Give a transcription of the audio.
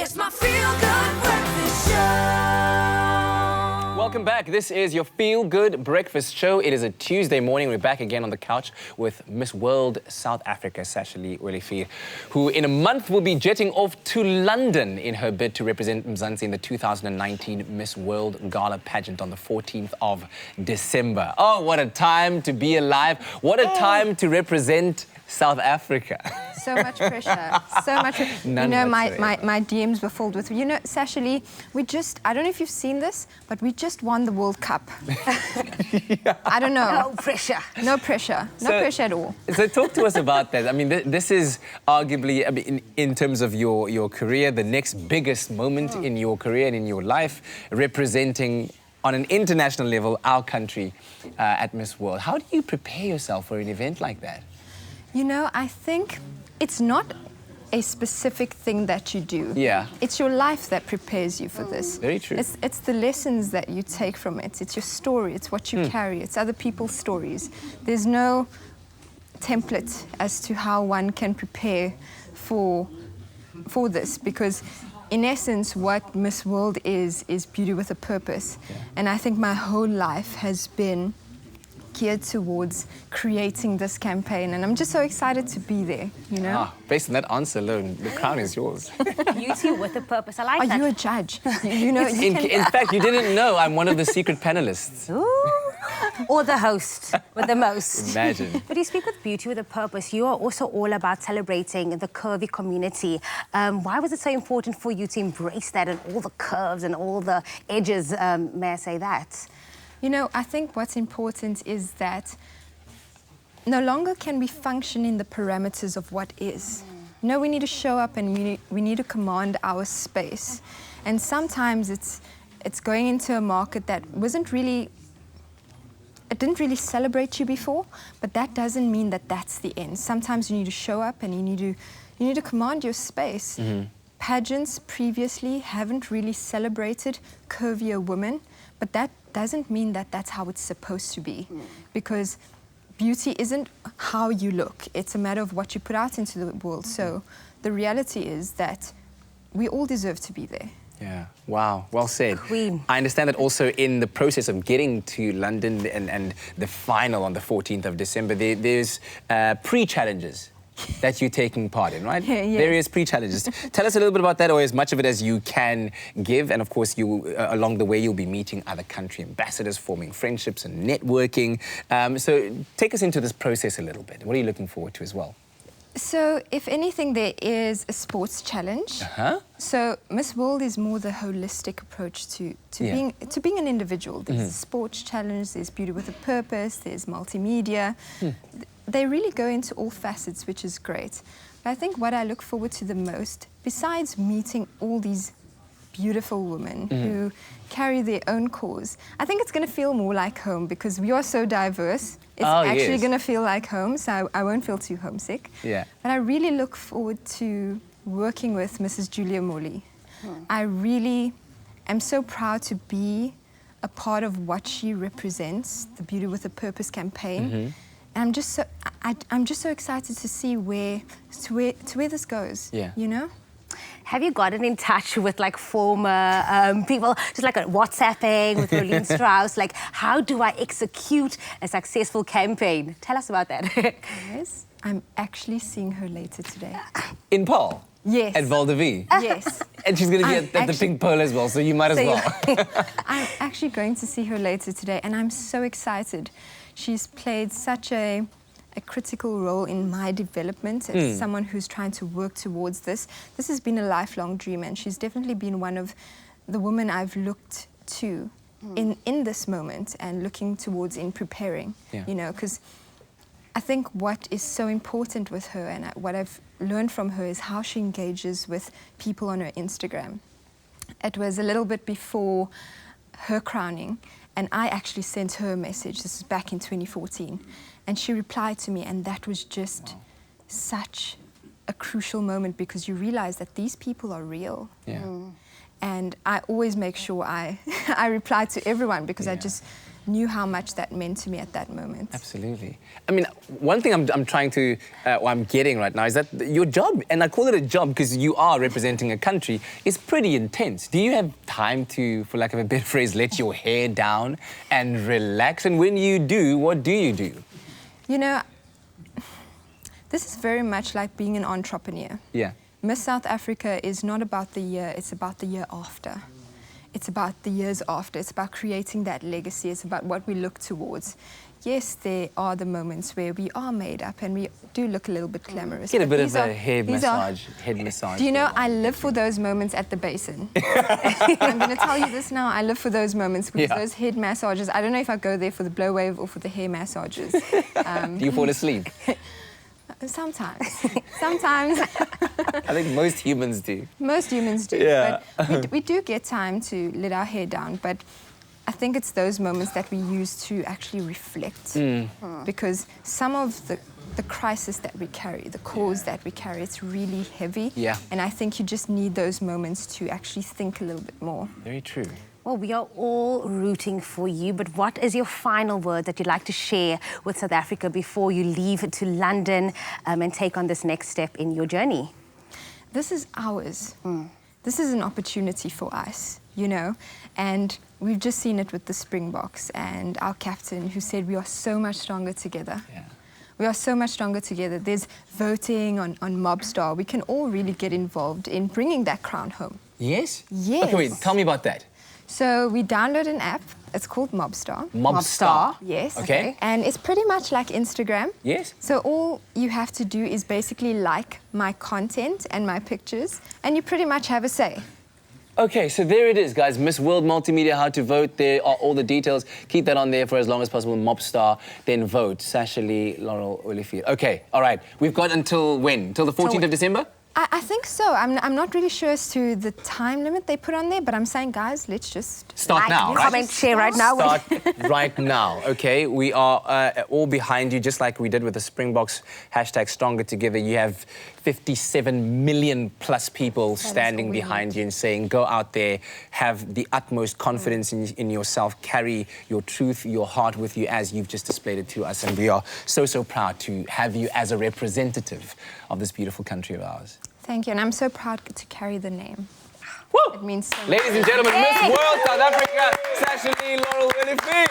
It's my feel-good breakfast show. Welcome back. This is your Feel Good Breakfast Show. It is a Tuesday morning. We're back again on the couch with Miss World South Africa, Sasha-Lee Laurel Olivier, who in a month will be jetting off to London in her bid to represent Mzansi in the 2019 Miss World Gala pageant on the 14th of December. Oh, what a time to be alive. What a time to represent South Africa. So much pressure, so much. My DMs were filled with, Sasha-Lee, I don't know if you've seen this, but we just won the World Cup. Yeah. I don't know. No pressure. No pressure. No pressure at all. So talk to us about that. I mean, this is arguably, in terms of your career, the next biggest moment in your career and in your life, representing on an international level our country at Miss World. How do you prepare yourself for an event like that? I think it's not a specific thing that you do. Yeah. It's your life that prepares you for this. Very true. It's the lessons that you take from it. It's your story. It's what you carry. It's other people's stories. There's no template as to how one can prepare for this, because in essence, what Miss World is beauty with a purpose. Yeah. And I think my whole life has been geared towards creating this campaign, and I'm just so excited to be there, Based on that answer alone, the crown is yours. Beauty with a purpose. I like that. Are you a judge? In fact, you didn't know I'm one of the secret panelists. Ooh. Or the host with the most. Imagine. But you speak with beauty with a purpose. You are also all about celebrating the curvy community. Why was it so important for you to embrace that and all the curves and all the edges, may I say that? I think what's important is that no longer can we function in the parameters of what is. We need to show up and we need to command our space. And sometimes it's going into a market that it didn't really celebrate you before, but that doesn't mean that that's the end. Sometimes you need to show up and you need to command your space. Pageants previously haven't really celebrated curvier women, but that doesn't mean that that's how it's supposed to be, because beauty isn't how you look. It's a matter of what you put out into the world. So the reality is that we all deserve to be there. Yeah, wow, well said. Queen. I understand that also in the process of getting to London and the final on the 14th of December, there's pre-challenges that you're taking part in, right? Yes. Various pre-challenges. Tell us a little bit about that, or as much of it as you can give. And of course, along the way, you'll be meeting other country ambassadors, forming friendships and networking. So take us into this process a little bit. What are you looking forward to as well? So, if anything, there is a sports challenge. So, Miss World is more the holistic approach to being an individual. There's a sports challenge, there's beauty with a purpose, there's multimedia. They really go into all facets, which is great. But I think what I look forward to the most, besides meeting all these beautiful women who carry their own cause, I think it's going to feel more like home, because we are so diverse. It's actually going to feel like home, so I won't feel too homesick. Yeah. But I really look forward to working with Mrs. Julia Morley. I really am so proud to be a part of what she represents, the Beauty with a Purpose campaign. And I'm just so excited to see where this goes. Yeah. Have you gotten in touch with former people, just WhatsApping with Rolene Strauss? How do I execute a successful campaign? Tell us about that. Yes, I'm actually seeing her later today. In Paul? Yes. At Val de Vie? Yes. And she's going to be at the Pink Pearl as well, so you might as well. I'm actually going to see her later today, and I'm so excited. She's played such a critical role in my development as someone who's trying to work towards this. This has been a lifelong dream, and she's definitely been one of the women I've looked to in this moment and looking towards in preparing, because I think what is so important with her and what I've learned from her is how she engages with people on her Instagram. It was a little bit before her crowning, and I actually sent her a message. This is back in 2014. And she replied to me, and that was just such a crucial moment because you realize that these people are real. Yeah. And I always make sure I reply to everyone because I Yeah. just knew how much that meant to me at that moment. Absolutely. I mean, one thing I'm trying to, or I'm getting right now is that your job, and I call it a job because you are representing a country, is pretty intense. Do you have time to, for lack of a better phrase, let your hair down and relax? And when you do, what do you do? You know, this is very much like being an entrepreneur. Yeah. Miss South Africa is not about the year, it's about the year after. It's about the years after. It's about creating that legacy. It's about what we look towards. Yes, there are the moments where we are made up and we do look a little bit glamorous. Get a but bit these of are- a head these are- massage. Head massage. Do you know, I live for those moments at the basin. I'm going to tell you this now. I live for those moments because Yeah. those head massages, I don't know if I go there for the blow wave or for the hair massages. Do you fall asleep? Sometimes. Sometimes. I think most humans do. Most humans do. Yeah. But we do get time to let our hair down. But I think it's those moments that we use to actually reflect. Because some of the crisis that we carry, the cause that we carry, it's really heavy. Yeah. And I think you just need those moments to actually think a little bit more. Very true. Well, we are all rooting for you, but what is your final word that you'd like to share with South Africa before you leave to London and take on this next step in your journey? This is ours. This is an opportunity for us, you know, and we've just seen it with the Springboks and our captain who said we are so much stronger together. Yeah. We are so much stronger together. There's voting on Mobstar. We can all really get involved in bringing that crown home. Yes? Yes. Okay, wait, tell me about that. So we download an app. It's called Mobstar. Mobstar. Yes. Okay. And it's pretty much like Instagram. Yes. So all you have to do is basically like my content and my pictures, and you pretty much have a say. Okay, so there it is, guys. Miss World Multimedia, how to vote. There are all the details. Keep that on there for as long as possible. Mobstar, then vote. Sasha-Lee Laurel Olivier. Okay, all right. We've got until when? Until the 14th of December? I think so. I'm not really sure as to the time limit they put on there, but I'm saying, guys, let's just Start now, right? Comment, share right now. Start right now, okay? We are all behind you, just like we did with the Springboks hashtag Stronger Together. You have 57 million plus people standing all we behind you and saying, go out there, have the utmost confidence in yourself, carry your truth, your heart with you as you've just displayed it to us. And we are so, so proud to have you as a representative of this beautiful country of ours. Thank you, and I'm so proud to carry the name. Woo! It means so much. Ladies and gentlemen, Miss World South Africa, Sasha-Lee Laurel Olivier.